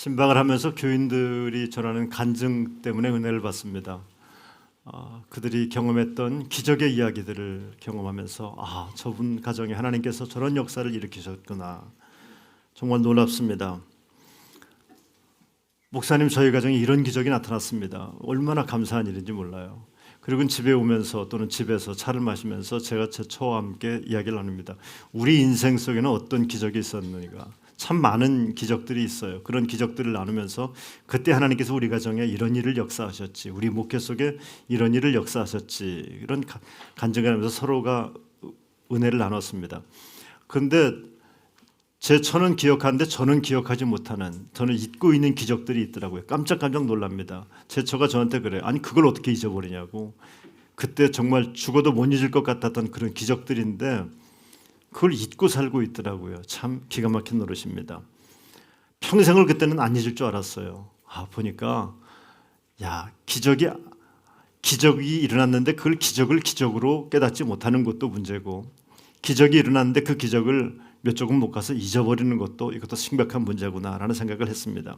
신방을 하면서 교인들이 전하는 간증 때문에 은혜를 받습니다. 그들이 경험했던 기적의 이야기들을 경험하면서 저분 가정에 하나님께서 저런 역사를 일으키셨구나. 정말 놀랍습니다. 목사님, 저희 가정에 이런 기적이 나타났습니다. 얼마나 감사한 일인지 몰라요. 그리고 집에 오면서 또는 집에서 차를 마시면서 제가 제 처와 함께 이야기를 나눕니다. 우리 인생 속에는 어떤 기적이 있었는가. 참 많은 기적들이 있어요. 그런 기적들을 나누면서 그때 하나님께서 우리 가정에 이런 일을 역사하셨지, 우리 목회 속에 이런 일을 역사하셨지, 이런 간증을 하면서 서로가 은혜를 나눴습니다. 그런데 제 처는 기억하는데 저는 기억하지 못하는, 저는 잊고 있는 기적들이 있더라고요. 깜짝깜짝 놀랍니다. 제 처가 저한테 그래요. 아니 그걸 어떻게 잊어버리냐고. 그때 정말 죽어도 못 잊을 것 같았던 그런 기적들인데 그걸 잊고 살고 있더라고요. 참 기가 막힌 노릇입니다. 평생을 그때는 안 잊을 줄 알았어요. 보니까 기적이 일어났는데 그걸 기적을 기적으로 깨닫지 못하는 것도 문제고, 기적이 일어났는데 그 기적을 몇 조금 못 가서 잊어버리는 것도 이것도 심각한 문제구나라는 생각을 했습니다.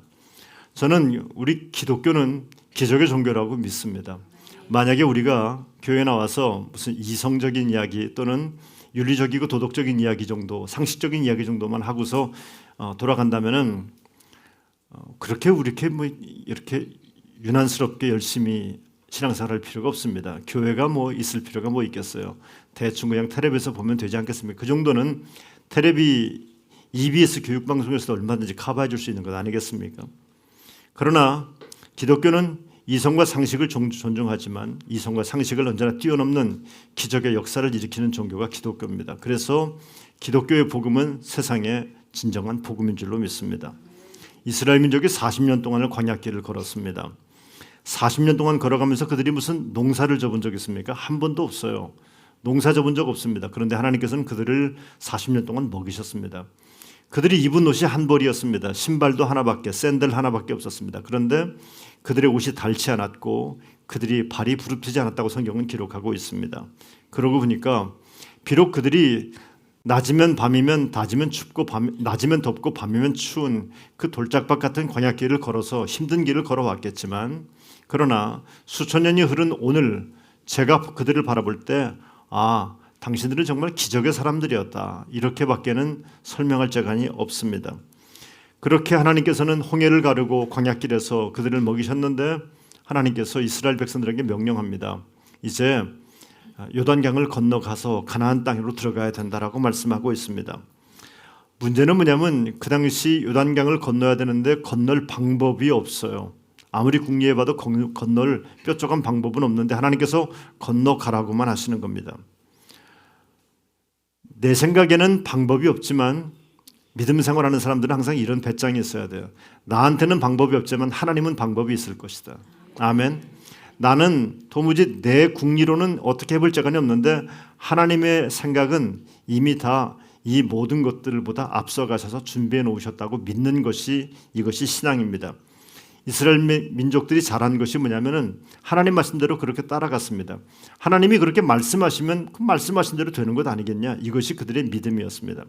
저는 우리 기독교는 기적의 종교라고 믿습니다. 만약에 우리가 교회에 나와서 무슨 이성적인 이야기 또는 윤리적이고 도덕적인 이야기 정도, 상식적인 이야기 정도만 하고서 돌아간다면은 그렇게 이렇게 유난스럽게 열심히 신앙생활할 필요가 없습니다. 교회가 있을 필요가 있겠어요. 대충 그냥 텔레비에서 보면 되지 않겠습니까? 그 정도는 텔레비 EBS 교육방송에서도 얼마든지 커버해 줄 수 있는 것 아니겠습니까? 그러나 기독교는 이성과 상식을 존중하지만 이성과 상식을 언제나 뛰어넘는 기적의 역사를 일으키는 종교가 기독교입니다. 그래서 기독교의 복음은 세상의 진정한 복음인 줄로 믿습니다. 이스라엘 민족이 40년 동안을 광야길을 걸었습니다. 40년 동안 걸어가면서 그들이 무슨 농사를 져본 적 있습니까? 한 번도 없어요. 농사 져본 적 없습니다. 그런데 하나님께서는 그들을 40년 동안 먹이셨습니다. 그들이 입은 옷이 한 벌이었습니다. 신발도 하나밖에, 샌들 하나밖에 없었습니다. 그런데 그들의 옷이 닳지 않았고 그들이 발이 부릅뜨지 않았다고 성경은 기록하고 있습니다. 그러고 보니까 비록 그들이 낮이면 밤이면 낮이면 춥고 낮이면 덥고 밤이면 추운 그 돌짝밭 같은 광야길을 걸어서 힘든 길을 걸어왔겠지만, 그러나 수천 년이 흐른 오늘 제가 그들을 바라볼 때 당신들은 정말 기적의 사람들이었다, 이렇게밖에는 설명할 재간이 없습니다. 그렇게 하나님께서는 홍해를 가르고 광야길에서 그들을 먹이셨는데 하나님께서 이스라엘 백성들에게 명령합니다. 이제 요단강을 건너가서 가나안 땅으로 들어가야 된다라고 말씀하고 있습니다. 문제는 뭐냐면 그 당시 요단강을 건너야 되는데 건널 방법이 없어요. 아무리 궁리해봐도 건널 뾰족한 방법은 없는데 하나님께서 건너가라고만 하시는 겁니다. 내 생각에는 방법이 없지만 믿음 생활하는 사람들은 항상 이런 배짱이 있어야 돼요. 나한테는 방법이 없지만 하나님은 방법이 있을 것이다. 아멘. 나는 도무지 내 궁리로는 어떻게 해볼 재간이 없는데 하나님의 생각은 이미 다 이 모든 것들보다 앞서가셔서 준비해 놓으셨다고 믿는 것이, 이것이 신앙입니다. 이스라엘 민족들이 잘한 것이 뭐냐면은 하나님 말씀대로 그렇게 따라갔습니다. 하나님이 그렇게 말씀하시면 그 말씀하신 대로 되는 것 아니겠냐, 이것이 그들의 믿음이었습니다.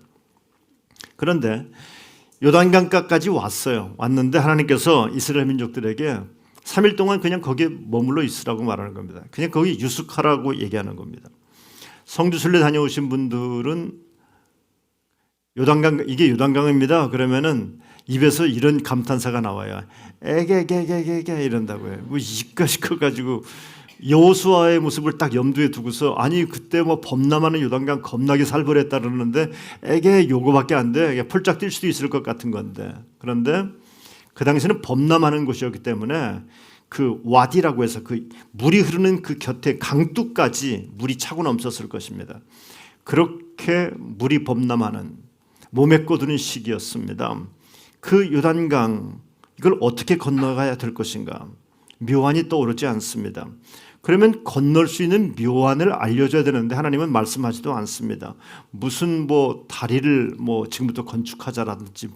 그런데 요단강가까지 왔는데 하나님께서 이스라엘 민족들에게 3일 동안 그냥 거기에 머물러 있으라고 말하는 겁니다. 그냥 거기 유숙하라고 얘기하는 겁니다. 성지순례 다녀오신 분들은 이게 요단강입니다. 그러면은 입에서 이런 감탄사가 나와요. 에게게게게게 이런다고요. 이까지 커가지고 여호수아의 모습을 딱 염두에 두고서 그때 범람하는 요단강 겁나게 살벌했다 그러는데 에게 요거밖에 안 돼. 폴짝 뛸 수도 있을 것 같은 건데, 그런데 그 당시는 범람하는 곳이었기 때문에 그 와디라고 해서 그 물이 흐르는 그 곁에 강둑까지 물이 차고 넘쳤을 것입니다. 그렇게 물이 범람하는, 몸에 꺼두는 시기였습니다. 그 요단강, 이걸 어떻게 건너가야 될 것인가, 묘안이 떠오르지 않습니다. 그러면 건널 수 있는 묘안을 알려줘야 되는데 하나님은 말씀하지도 않습니다. 무슨 다리를 지금부터 건축하자라든지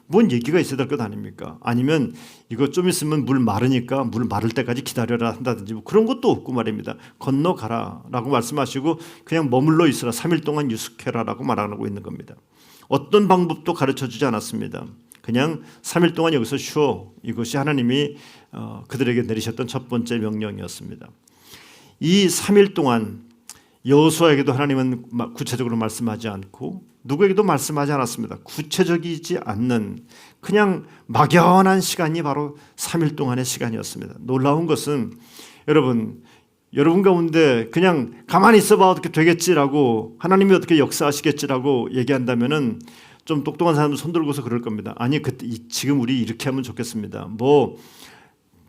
뭔 얘기가 있어야 될 것 아닙니까? 아니면 이거 좀 있으면 물 마르니까 물 마를 때까지 기다려라 한다든지 그런 것도 없고 말입니다. 건너가라라고 말씀하시고 그냥 머물러 있으라, 3일 동안 유숙해라라고 말하고 있는 겁니다. 어떤 방법도 가르쳐 주지 않았습니다. 그냥 3일 동안 여기서 쉬어. 이것이 하나님이 그들에게 내리셨던 첫 번째 명령이었습니다. 이 3일 동안 여호수아에게도 하나님은 구체적으로 말씀하지 않고 누구에게도 말씀하지 않았습니다. 구체적이지 않는 그냥 막연한 시간이 바로 3일 동안의 시간이었습니다. 놀라운 것은 여러분 가운데 그냥 가만히 있어봐 어떻게 되겠지라고 하나님이 어떻게 역사하시겠지라고 얘기한다면은 좀 똑똑한 사람도 손 들고서 그럴 겁니다. 아니 지금 우리 이렇게 하면 좋겠습니다. 뭐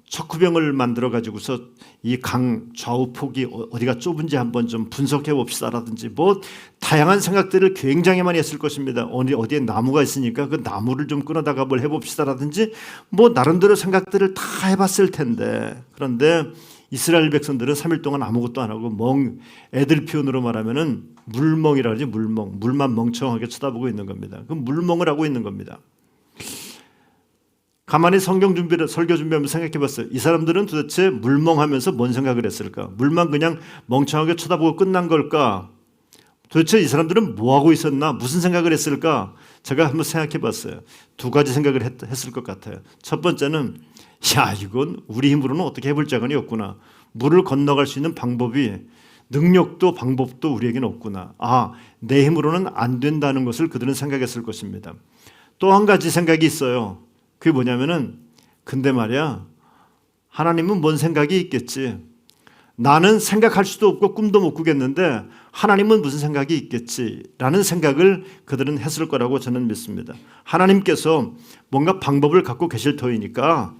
척후병을 만들어 가지고서 이 강 좌우 폭이 어디가 좁은지 한번 좀 분석해 봅시다라든지 뭐 다양한 생각들을 굉장히 많이 했을 것입니다. 어디에 나무가 있으니까 그 나무를 좀 끊어다가 뭘 해봅시다라든지 뭐 나름대로 생각들을 다 해봤을 텐데, 그런데 이스라엘 백성들은 3일 동안 아무것도 안 하고 애들 표현으로 말하면은 물멍이라 그러지. 물만 멍청하게 쳐다보고 있는 겁니다. 그 물멍을 하고 있는 겁니다. 가만히 설교 준비하면서 생각해봤어요. 이 사람들은 도대체 물멍하면서 뭔 생각을 했을까? 물만 그냥 멍청하게 쳐다보고 끝난 걸까? 도대체 이 사람들은 뭐하고 있었나? 무슨 생각을 했을까? 제가 한번 생각해봤어요. 두 가지 생각을 했을 것 같아요. 첫 번째는 이건 우리 힘으로는 어떻게 해볼 자간이 없구나. 물을 건너갈 수 있는 방법이 능력도 방법도 우리에게는 없구나. 내 힘으로는 안 된다는 것을 그들은 생각했을 것입니다. 또 한 가지 생각이 있어요. 그게 뭐냐면은 근데 말이야 하나님은 뭔 생각이 있겠지. 나는 생각할 수도 없고 꿈도 못 꾸겠는데 하나님은 무슨 생각이 있겠지라는 생각을 그들은 했을 거라고 저는 믿습니다. 하나님께서 뭔가 방법을 갖고 계실 터이니까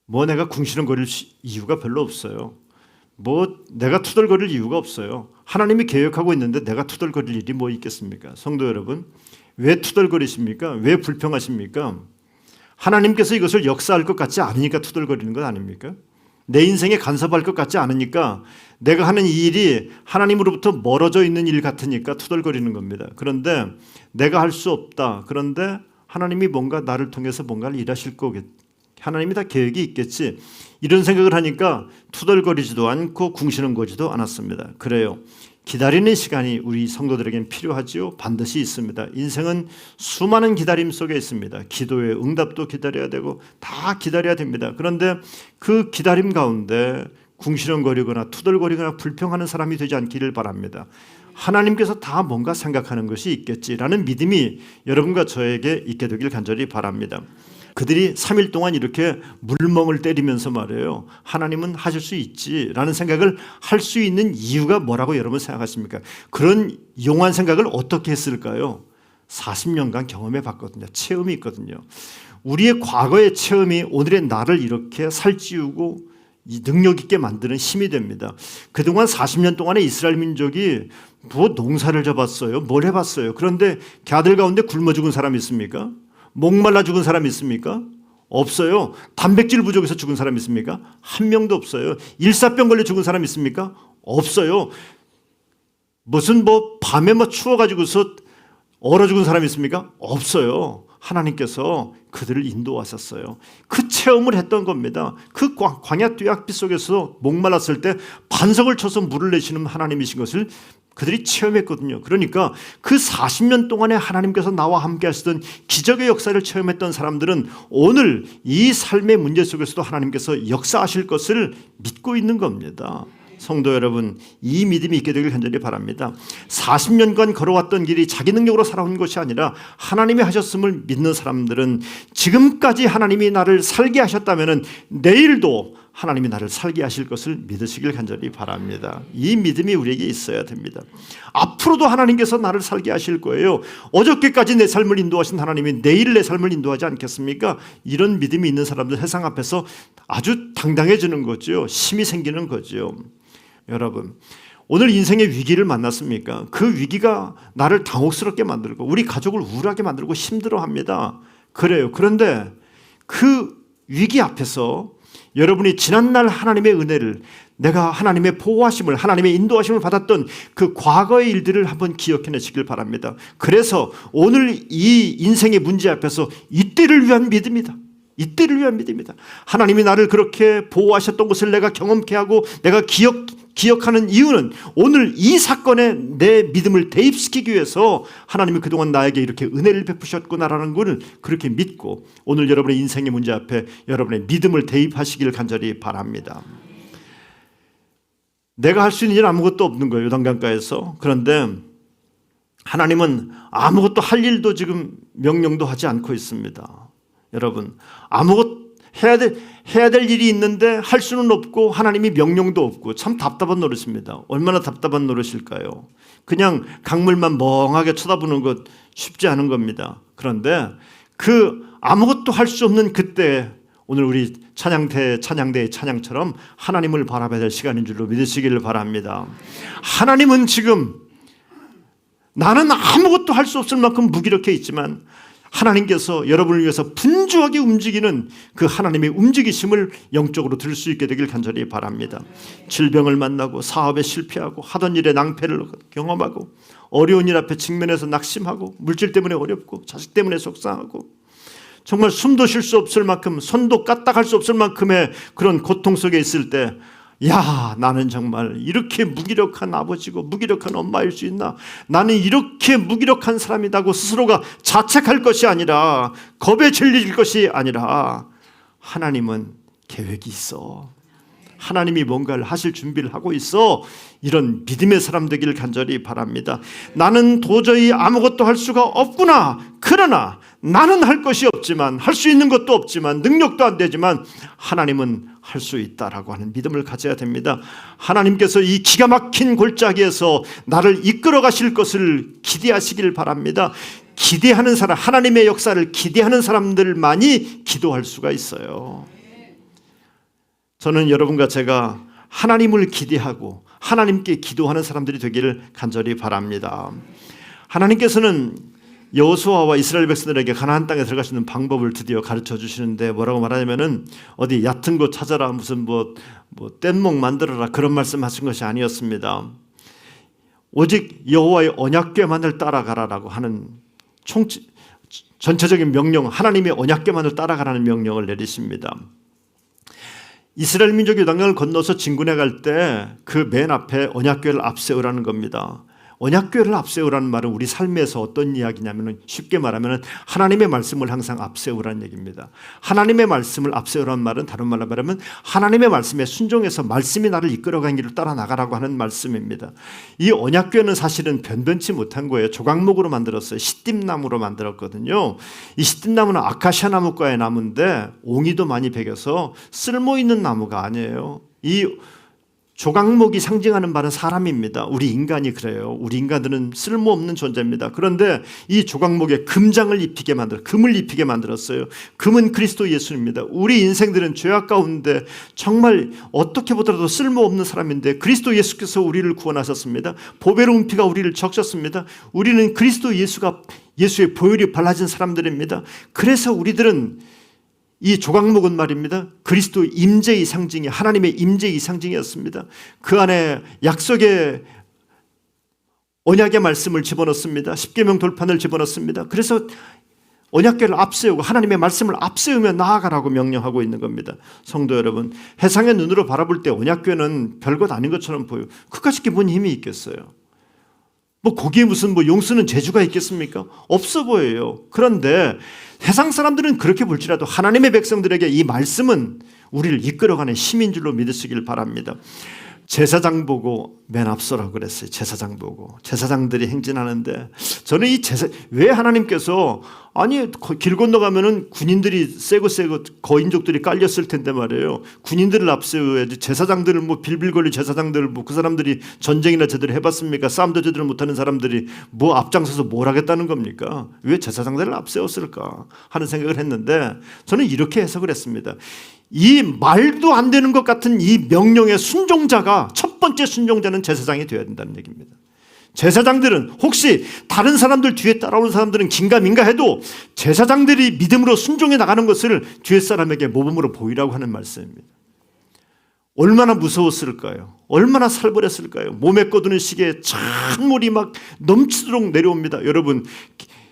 뭐 내가 궁시렁거릴 이유가 별로 없어요. 뭐 내가 투덜거릴 이유가 없어요. 하나님이 계획하고 있는데 내가 투덜거릴 일이 뭐 있겠습니까? 성도 여러분, 왜 투덜거리십니까? 왜 불평하십니까? 하나님께서 이것을 역사할 것 같지 않으니까 투덜거리는 것 아닙니까? 내 인생에 간섭할 것 같지 않으니까, 내가 하는 이 일이 하나님으로부터 멀어져 있는 일 같으니까 투덜거리는 겁니다. 그런데 내가 할 수 없다. 그런데 하나님이 뭔가 나를 통해서 뭔가를 일하실 거겠. 하나님이 다 계획이 있겠지. 이런 생각을 하니까 투덜거리지도 않고 궁시렁거리지도 않았습니다. 그래요. 기다리는 시간이 우리 성도들에게는 필요하지요. 반드시 있습니다. 인생은 수많은 기다림 속에 있습니다. 기도의 응답도 기다려야 되고 다 기다려야 됩니다. 그런데 그 기다림 가운데 궁시렁거리거나 투덜거리거나 불평하는 사람이 되지 않기를 바랍니다. 하나님께서 다 뭔가 생각하는 것이 있겠지라는 믿음이 여러분과 저에게 있게 되길 간절히 바랍니다. 그들이 3일 동안 이렇게 물멍을 때리면서 말해요. 하나님은 하실 수 있지라는 생각을 할 수 있는 이유가 뭐라고 여러분 생각하십니까? 그런 용한 생각을 어떻게 했을까요? 40년간 경험해 봤거든요. 체험이 있거든요. 우리의 과거의 체험이 오늘의 나를 이렇게 살찌우고 능력 있게 만드는 힘이 됩니다. 그동안 40년 동안에 이스라엘 민족이 뭐 농사를 져봤어요. 뭘 해봤어요. 그런데 걔들 가운데 굶어 죽은 사람이 있습니까? 목말라 죽은 사람이 있습니까? 없어요. 단백질 부족해서 죽은 사람이 있습니까? 한 명도 없어요. 일사병 걸려 죽은 사람이 있습니까? 없어요. 무슨 밤에 추워가지고서 얼어 죽은 사람이 있습니까? 없어요. 하나님께서 그들을 인도하셨어요. 그 체험을 했던 겁니다. 그 광야 뙤약빛 속에서 목말랐을 때 반석을 쳐서 물을 내시는 하나님이신 것을 그들이 체험했거든요. 그러니까 그 40년 동안에 하나님께서 나와 함께 하시던 기적의 역사를 체험했던 사람들은 오늘 이 삶의 문제 속에서도 하나님께서 역사하실 것을 믿고 있는 겁니다. 성도 여러분, 이 믿음이 있게 되길 간절히 바랍니다. 40년간 걸어왔던 길이 자기 능력으로 살아온 것이 아니라 하나님이 하셨음을 믿는 사람들은 지금까지 하나님이 나를 살게 하셨다면 내일도 하나님이 나를 살게 하실 것을 믿으시길 간절히 바랍니다. 이 믿음이 우리에게 있어야 됩니다. 앞으로도 하나님께서 나를 살게 하실 거예요. 어저께까지 내 삶을 인도하신 하나님이 내일 내 삶을 인도하지 않겠습니까? 이런 믿음이 있는 사람들 세상 앞에서 아주 당당해지는 거죠. 힘이 생기는 거죠. 여러분, 오늘 인생의 위기를 만났습니까? 그 위기가 나를 당혹스럽게 만들고 우리 가족을 우울하게 만들고 힘들어합니다. 그래요. 그런데 그 위기 앞에서 여러분이 지난날 하나님의 은혜를, 내가 하나님의 보호하심을, 하나님의 인도하심을 받았던 그 과거의 일들을 한번 기억해내시길 바랍니다. 그래서 오늘 이 인생의 문제 앞에서 이때를 위한 믿음이다. 이때를 위한 믿음이다. 하나님이 나를 그렇게 보호하셨던 것을 내가 경험케 하고 내가 기억하는 이유는 오늘 이 사건에 내 믿음을 대입시키기 위해서 하나님이 그동안 나에게 이렇게 은혜를 베푸셨구나라는 것을 그렇게 믿고 오늘 여러분의 인생의 문제 앞에 여러분의 믿음을 대입하시길 간절히 바랍니다. 내가 할 수 있는 일 아무것도 없는 거예요, 요단강가에서. 그런데 하나님은 아무것도 할 일도 지금 명령도 하지 않고 있습니다. 여러분, 아무것도 해야 될 일이 있는데 할 수는 없고 하나님이 명령도 없고 참 답답한 노릇입니다. 얼마나 답답한 노릇일까요? 그냥 강물만 멍하게 쳐다보는 것 쉽지 않은 겁니다. 그런데 그 아무것도 할 수 없는 그때 오늘 우리 찬양대의 찬양처럼 하나님을 바라봐야 될 시간인 줄로 믿으시기를 바랍니다. 하나님은 지금 나는 아무것도 할 수 없을 만큼 무기력해 있지만 하나님께서 여러분을 위해서 분주하게 움직이는 그 하나님의 움직이심을 영적으로 들을 수 있게 되길 간절히 바랍니다. 질병을 만나고 사업에 실패하고 하던 일에 낭패를 경험하고 어려운 일 앞에 직면해서 낙심하고 물질 때문에 어렵고 자식 때문에 속상하고 정말 숨도 쉴 수 없을 만큼 손도 까딱할 수 없을 만큼의 그런 고통 속에 있을 때 야, 나는 정말 이렇게 무기력한 아버지고 무기력한 엄마일 수 있나? 나는 이렇게 무기력한 사람이라고 스스로가 자책할 것이 아니라 겁에 질릴 것이 아니라 하나님은 계획이 있어. 하나님이 뭔가를 하실 준비를 하고 있어. 이런 믿음의 사람 되기를 간절히 바랍니다. 나는 도저히 아무것도 할 수가 없구나. 그러나 나는 할 것이 없지만 할 수 있는 것도 없지만 능력도 안 되지만 하나님은 할 수 있다라고 하는 믿음을 가져야 됩니다. 하나님께서 이 기가 막힌 골짜기에서 나를 이끌어 가실 것을 기대하시길 바랍니다. 기대하는 사람, 하나님의 역사를 기대하는 사람들만이 기도할 수가 있어요. 저는 여러분과 제가 하나님을 기대하고 하나님께 기도하는 사람들이 되기를 간절히 바랍니다. 하나님께서는 여호수아와 이스라엘 백성들에게 가나안 땅에 들어갈 수 있는 방법을 드디어 가르쳐 주시는데 뭐라고 말하냐면은 어디 얕은 곳 찾아라 무슨 뭐 뗏목 만들어라 그런 말씀하신 것이 아니었습니다. 오직 여호와의 언약궤만을 따라가라라고 하는 전체적인 명령, 하나님의 언약궤만을 따라가라는 명령을 내리십니다. 이스라엘 민족이 요단강을 건너서 진군해 갈 때 그 맨 앞에 언약궤를 앞세우라는 겁니다. 언약궤를 앞세우라는 말은 우리 삶에서 어떤 이야기냐면 쉽게 말하면 하나님의 말씀을 항상 앞세우라는 얘기입니다. 하나님의 말씀을 앞세우라는 말은 다른 말로 말하면 하나님의 말씀에 순종해서 말씀이 나를 이끌어가는 길을 따라 나가라고 하는 말씀입니다. 이 언약궤는 사실은 변변치 못한 거예요. 조각목으로 만들었어요. 시띠나무로 만들었거든요. 이 시띠나무는 아카시아 나무과의 나무인데 옹이도 많이 베겨서 쓸모있는 나무가 아니에요. 이 조각목이 상징하는 바는 사람입니다. 우리 인간이 그래요. 우리 인간들은 쓸모없는 존재입니다. 그런데 이 조각목에 금을 입히게 만들었어요. 금은 그리스도 예수입니다. 우리 인생들은 죄악 가운데 정말 어떻게 보더라도 쓸모없는 사람인데 그리스도 예수께서 우리를 구원하셨습니다. 보배로운 피가 우리를 적셨습니다. 우리는 그리스도 예수의 보혈이 발라진 사람들입니다. 그래서 우리들은 이 조각목은 말입니다. 그리스도 임재의 상징이 하나님의 임재의 상징이었습니다. 그 안에 약속의 언약의 말씀을 집어넣습니다. 십계명 돌판을 집어넣습니다. 그래서 언약궤를 앞세우고 하나님의 말씀을 앞세우며 나아가라고 명령하고 있는 겁니다. 성도 여러분, 해상의 눈으로 바라볼 때 언약궤는 별것 아닌 것처럼 보여요. 그까짓 게 뭔 힘이 있겠어요? 거기에 무슨 용 쓰는 재주가 있겠습니까? 없어 보여요. 그런데 세상 사람들은 그렇게 볼지라도 하나님의 백성들에게 이 말씀은 우리를 이끌어가는 힘인 줄로 믿으시길 바랍니다. 제사장 보고 맨 앞서라고 그랬어요. 제사장 보고 제사장들이 행진하는데 저는 왜 하나님께서 아니 길 건너가면은 군인들이 세고 거인족들이 깔렸을 텐데 말이에요. 군인들을 앞세워야지 제사장들을 빌빌거릴 제사장들을 그 사람들이 전쟁이나 제대로 해봤습니까? 싸움도 제대로 못하는 사람들이 앞장서서 뭘 하겠다는 겁니까? 왜 제사장들을 앞세웠을까 하는 생각을 했는데 저는 이렇게 해석을 했습니다. 이 말도 안 되는 것 같은 이 명령의 순종자가 첫 번째 순종자는 제사장이 되어야 된다는 얘기입니다. 제사장들은 혹시 다른 사람들 뒤에 따라오는 사람들은 긴가민가 해도 제사장들이 믿음으로 순종해 나가는 것을 뒤에 사람에게 모범으로 보이라고 하는 말씀입니다. 얼마나 무서웠을까요? 얼마나 살벌했을까요? 몸에 꺼두는 시계에 찬물이 막 넘치도록 내려옵니다. 여러분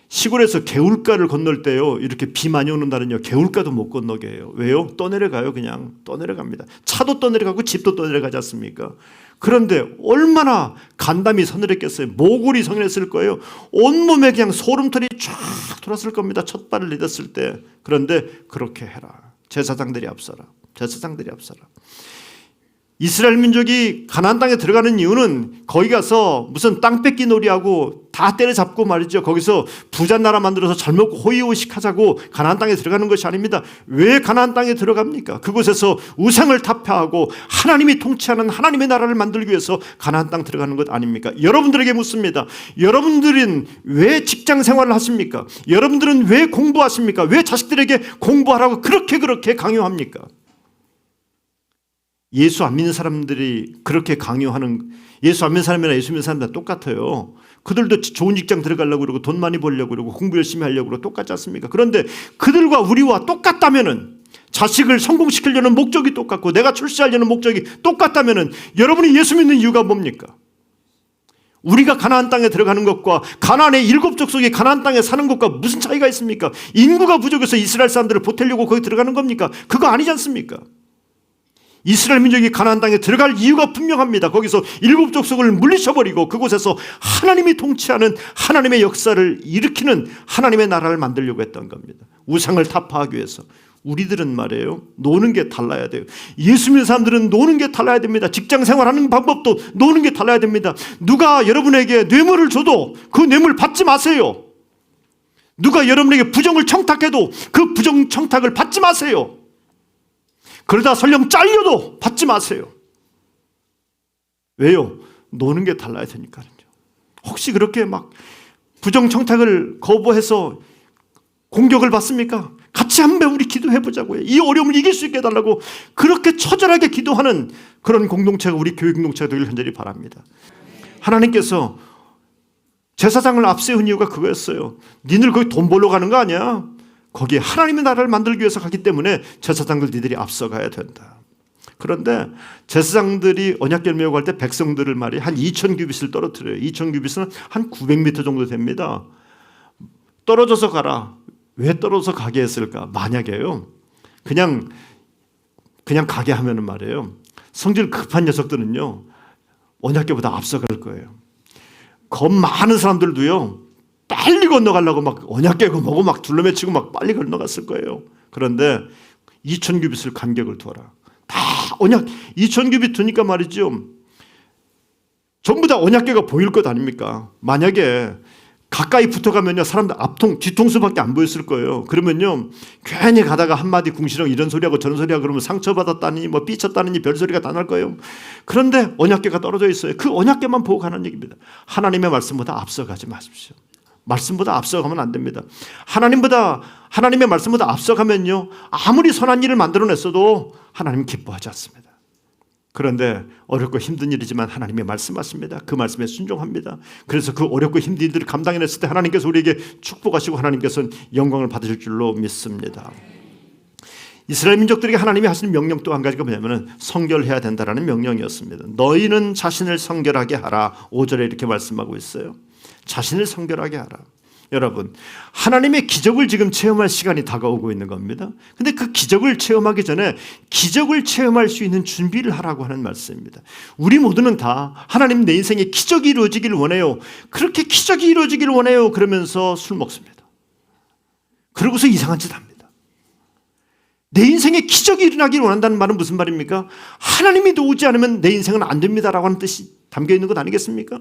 시골에서 개울가를 건널 때요 이렇게 비 많이 오는 날은요 개울가도 못 건너게 해요. 왜요? 떠내려가요. 그냥 떠내려갑니다. 차도 떠내려가고 집도 떠내려가지 않습니까? 그런데 얼마나 간담이 서늘했겠어요. 모골이 서늘했을 거예요. 온몸에 그냥 소름털이 쫙 돌았을 겁니다. 첫 발을 내딛었을 때. 그런데 그렇게 해라. 제사장들이 앞서라. 제사장들이 앞서라. 이스라엘 민족이 가나안 땅에 들어가는 이유는 거기 가서 무슨 땅 뺏기 놀이하고 다 때려잡고 말이죠. 거기서 부자 나라 만들어서 잘 먹고 호의호식 하자고 가나안 땅에 들어가는 것이 아닙니다. 왜 가나안 땅에 들어갑니까? 그곳에서 우상을 타파하고 하나님이 통치하는 하나님의 나라를 만들기 위해서 가나안 땅 들어가는 것 아닙니까? 여러분들에게 묻습니다. 여러분들은 왜 직장 생활을 하십니까? 여러분들은 왜 공부하십니까? 왜 자식들에게 공부하라고 그렇게 강요합니까? 예수 안 믿는 사람들이 그렇게 강요하는, 예수 안 믿는 사람이나 예수 믿는 사람들 똑같아요. 그들도 좋은 직장 들어가려고 그러고 돈 많이 벌려고 그러고 공부 열심히 하려고 그러고 똑같지 않습니까? 그런데 그들과 우리와 똑같다면은, 자식을 성공시키려는 목적이 똑같고 내가 출세하려는 목적이 똑같다면은 여러분이 예수 믿는 이유가 뭡니까? 우리가 가나안 땅에 들어가는 것과 가나안의 7 족속이 가나안 땅에 사는 것과 무슨 차이가 있습니까? 인구가 부족해서 이스라엘 사람들을 보태려고 거기 들어가는 겁니까? 그거 아니지 않습니까? 이스라엘 민족이 가나안 땅에 들어갈 이유가 분명합니다. 거기서 7 족속을 물리쳐버리고 그곳에서 하나님이 통치하는 하나님의 역사를 일으키는 하나님의 나라를 만들려고 했던 겁니다. 우상을 타파하기 위해서. 우리들은 말이에요, 노는 게 달라야 돼요. 예수 믿는 사람들은 노는 게 달라야 됩니다. 직장 생활하는 방법도 노는 게 달라야 됩니다. 누가 여러분에게 뇌물을 줘도 그 뇌물 받지 마세요. 누가 여러분에게 부정을 청탁해도 그 부정 청탁을 받지 마세요. 그러다 설령 잘려도 받지 마세요. 왜요? 노는 게 달라야 되니까요. 혹시 그렇게 막 부정청탁을 거부해서 공격을 받습니까? 같이 한번 우리 기도해보자고요. 이 어려움을 이길 수 있게 해달라고 그렇게 처절하게 기도하는 그런 공동체가, 우리 교회 공동체가 되길 간절히 바랍니다. 하나님께서 제사장을 앞세운 이유가 그거였어요. 니들 거기 돈 벌러 가는 거 아니야? 거기에 하나님의 나라를 만들기 위해서 가기 때문에 제사장들 니들이 앞서가야 된다. 그런데 제사장들이 언약궤를 갈 때 백성들을 말이 한 2000규빗을 떨어뜨려요. 2000규빗은 한 900m 정도 됩니다. 떨어져서 가라. 왜 떨어져서 가게 했을까? 만약에요, 그냥 가게 하면은 말이에요, 성질 급한 녀석들은요 언약궤보다 앞서갈 거예요. 겁 많은 사람들도요 빨리 건너가려고 막 언약궤고 뭐고 막 둘러매치고 막 빨리 건너갔을 거예요. 그런데 2000규빗을 간격을 두어라. 다 언약 2000규빗 두니까 말이죠, 전부 다 언약궤가 보일 것 아닙니까? 만약에 가까이 붙어가면요 사람들 앞통 뒤통수밖에 안 보였을 거예요. 그러면요 괜히 가다가 한마디 궁시렁 이런 소리하고 저런 소리하고 그러면 상처받았다니 뭐 삐쳤다니 별소리가 다 날 거예요. 그런데 언약궤가 떨어져 있어요. 그 언약궤만 보고 가는 얘기입니다. 하나님의 말씀보다 앞서가지 마십시오. 말씀보다 앞서가면 안 됩니다. 하나님의 말씀보다 앞서가면요 아무리 선한 일을 만들어냈어도 하나님 기뻐하지 않습니다. 그런데 어렵고 힘든 일이지만 하나님의 말씀하십니다. 그 말씀에 순종합니다. 그래서 그 어렵고 힘든 일들을 감당해냈을 때 하나님께서 우리에게 축복하시고 하나님께서는 영광을 받으실 줄로 믿습니다. 이스라엘 민족들에게 하나님이 하시는 명령 또 한 가지가 뭐냐면 성결해야 된다라는 명령이었습니다. 너희는 자신을 성결하게 하라. 5절에 이렇게 말씀하고 있어요. 자신을 성결하게 하라. 여러분, 하나님의 기적을 지금 체험할 시간이 다가오고 있는 겁니다. 근데 그 기적을 체험하기 전에 기적을 체험할 수 있는 준비를 하라고 하는 말씀입니다. 우리 모두는 다 하나님 내 인생에 기적이 이루어지기를 원해요. 그렇게 기적이 이루어지기를 원해요. 그러면서 술 먹습니다. 그러고서 이상한 짓 합니다. 내 인생에 기적이 일어나기를 원한다는 말은 무슨 말입니까? 하나님이 도우지 않으면 내 인생은 안 됩니다라고 하는 뜻이 담겨 있는 것 아니겠습니까?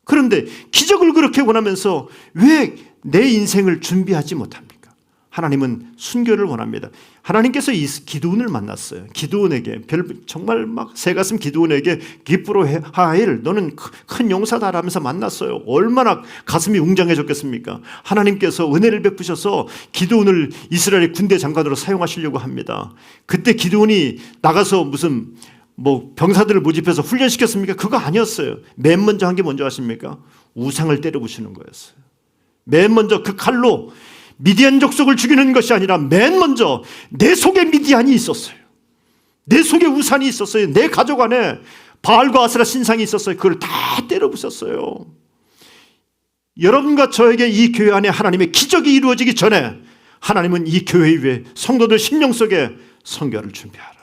그런데 기적을 그렇게 원하면서 왜 내 인생을 준비하지 못합니까? 하나님은 순결을 원합니다. 하나님께서 이 기드온을 만났어요. 기드온에게 정말 막 새가슴 기드온에게 기쁘로 하일 너는 큰 용사다 라면서 만났어요. 얼마나 가슴이 웅장해졌겠습니까? 하나님께서 은혜를 베푸셔서 기드온을 이스라엘의 군대 장관으로 사용하시려고 합니다. 그때 기드온이 나가서 무슨 병사들을 모집해서 훈련시켰습니까? 그거 아니었어요. 맨 먼저 한 게 뭔지 아십니까? 우상을 때려부시는 거였어요. 맨 먼저 그 칼로 미디안 족속을 죽이는 것이 아니라 맨 먼저 내 속에 미디안이 있었어요. 내 속에 우산이 있었어요. 내 가족 안에 바알과 아세라 신상이 있었어요. 그걸 다 때려부셨어요. 여러분과 저에게 이 교회 안에 하나님의 기적이 이루어지기 전에 하나님은 이 교회 위에 성도들 심령 속에 성결을 준비하라.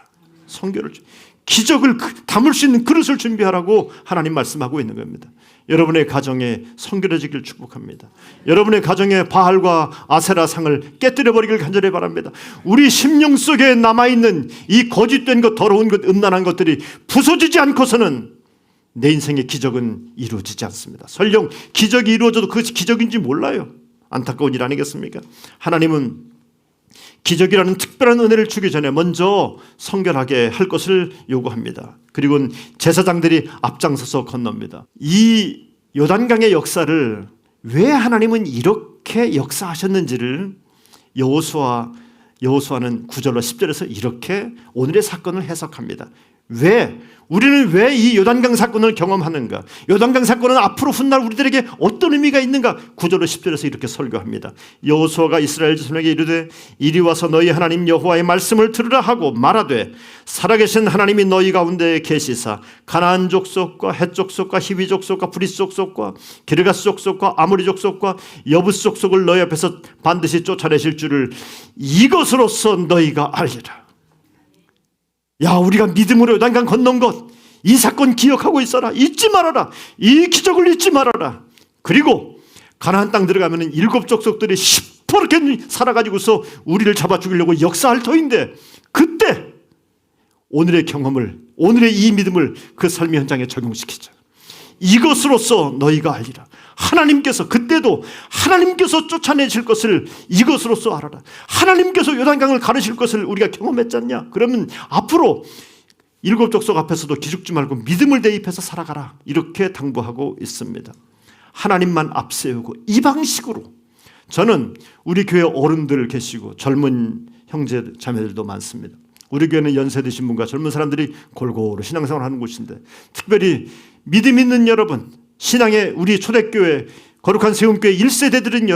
기적을 담을 수 있는 그릇을 준비하라고 하나님 말씀하고 있는 겁니다. 여러분의 가정에 성결해지길 축복합니다. 여러분의 가정에 바알과 아세라 상을 깨뜨려버리길 간절히 바랍니다. 우리 심령 속에 남아있는 이 거짓된 것, 더러운 것, 음란한 것들이 부서지지 않고서는 내 인생의 기적은 이루어지지 않습니다. 설령 기적이 이루어져도 그것이 기적인지 몰라요. 안타까운 일 아니겠습니까? 하나님은 기적이라는 특별한 은혜를 주기 전에 먼저 성결하게 할 것을 요구합니다. 그리고 제사장들이 앞장서서 건넙니다. 이 요단강의 역사를 왜 하나님은 이렇게 역사하셨는지를 여호수아는 9절로 10절에서 이렇게 오늘의 사건을 해석합니다. 우리는 왜 이 요단강 사건을 경험하는가? 요단강 사건은 앞으로 훗날 우리들에게 어떤 의미가 있는가? 9절로 10절에서 이렇게 설교합니다. 여호수아가 이스라엘 자손에게 이르되 이리 와서 너희 하나님 여호와의 말씀을 들으라 하고 말하되 살아계신 하나님이 너희 가운데 계시사 가나안 족속과 헷 족속과 히위 족속과 브리스 족속과 기르가스 족속과 아모리 족속과 여부스 족속을 너희 앞에서 반드시 쫓아내실 줄을 이것으로서 너희가 알리라. 야, 우리가 믿음으로 요단강 건넌 것, 이 사건 기억하고 있어라. 잊지 말아라. 이 기적을 잊지 말아라. 그리고 가나안 땅 들어가면 7 족속들이 시퍼렇게 살아가지고서 우리를 잡아 죽이려고 역사할 터인데, 그때 오늘의 경험을, 오늘의 이 믿음을 그 삶의 현장에 적용시키자. 이것으로서 너희가 알리라. 하나님께서, 그때도 하나님께서 쫓아내실 것을 이것으로서 알아라. 하나님께서 요단강을 가르실 것을 우리가 경험했지 않냐? 그러면 앞으로 7 족속 앞에서도 기죽지 말고 믿음을 대입해서 살아가라. 이렇게 당부하고 있습니다. 하나님만 앞세우고 이 방식으로. 저는 우리 교회 어른들 계시고 젊은 형제 자매들도 많습니다. 우리 교회는 연세 드신 분과 젊은 사람들이 골고루 신앙생활을 하는 곳인데, 특별히 믿음 있는 여러분, 신앙의 우리 초대교회 거룩한 세움교회 1세대들은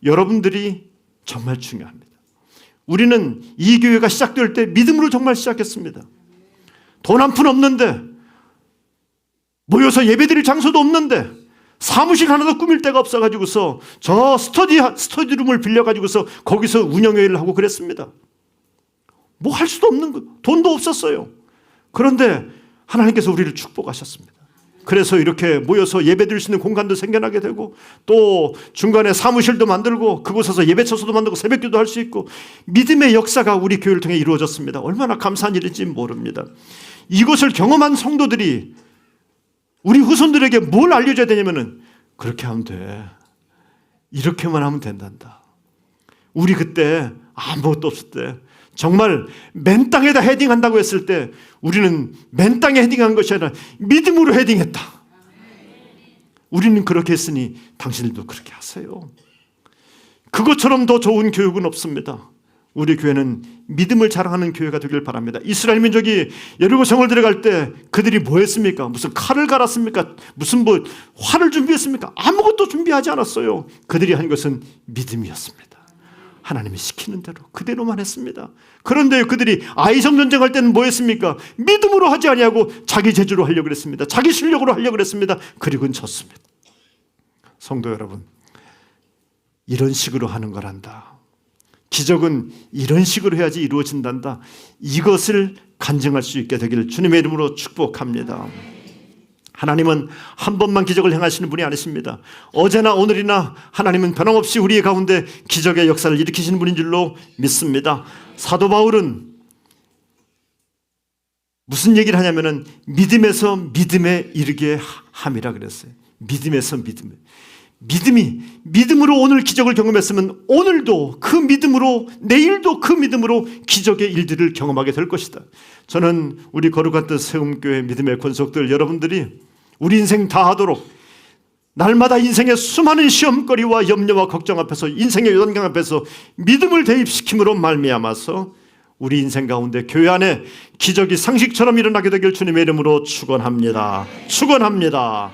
여러분들이 정말 중요합니다. 우리는 이 교회가 시작될 때 믿음으로 정말 시작했습니다. 돈 한 푼 없는데, 모여서 예배드릴 장소도 없는데, 사무실 하나도 꾸밀 데가 없어가지고서 저 스터디룸을 빌려가지고서 거기서 운영회의를 하고 그랬습니다. 뭐 할 수도 없는 거, 돈도 없었어요. 그런데 하나님께서 우리를 축복하셨습니다. 그래서 이렇게 모여서 예배드릴 수 있는 공간도 생겨나게 되고, 또 중간에 사무실도 만들고 그곳에서 예배처소도 만들고 새벽기도 할 수 있고, 믿음의 역사가 우리 교회를 통해 이루어졌습니다. 얼마나 감사한 일인지 모릅니다. 이것을 경험한 성도들이 우리 후손들에게 뭘 알려줘야 되냐면은, 그렇게 하면 돼, 이렇게만 하면 된단다. 우리 그때 아무것도 없을 때 정말 맨 땅에다 헤딩한다고 했을 때 우리는 맨 땅에 헤딩한 것이 아니라 믿음으로 헤딩했다. 우리는 그렇게 했으니 당신들도 그렇게 하세요. 그것처럼 더 좋은 교육은 없습니다. 우리 교회는 믿음을 자랑하는 교회가 되길 바랍니다. 이스라엘 민족이 여리고 성을 들어갈 때 그들이 뭐 했습니까? 무슨 칼을 갈았습니까? 무슨 활을 준비했습니까? 아무것도 준비하지 않았어요. 그들이 한 것은 믿음이었습니다. 하나님이 시키는 대로 그대로만 했습니다. 그런데 그들이 아이성 전쟁할 때는 뭐 했습니까? 믿음으로 하지 아니하고 자기 재주로 하려고 그랬습니다. 자기 실력으로 하려고 그랬습니다. 그리고는 졌습니다. 성도 여러분, 이런 식으로 하는 거란다. 기적은 이런 식으로 해야지 이루어진단다. 이것을 간증할 수 있게 되기를 주님의 이름으로 축복합니다. 하나님은 한 번만 기적을 행하시는 분이 아니십니다. 어제나 오늘이나 하나님은 변함없이 우리 가운데 기적의 역사를 일으키시는 분인 줄로 믿습니다. 사도 바울은 무슨 얘기를 하냐면은 믿음에서 믿음에 이르게 함이라 그랬어요. 믿음에서 믿음으로 오늘 기적을 경험했으면 오늘도 그 믿음으로, 내일도 그 믿음으로 기적의 일들을 경험하게 될 것이다. 저는 우리 거룩한 뜻 세움교회 믿음의 권속들 여러분들이 우리 인생 다 하도록 날마다 인생의 수많은 시험거리와 염려와 걱정 앞에서, 인생의 요단강 앞에서 믿음을 대입시킴으로 말미암아서 우리 인생 가운데 교회 안에 기적이 상식처럼 일어나게 되길 주님의 이름으로 축원합니다. 축원합니다.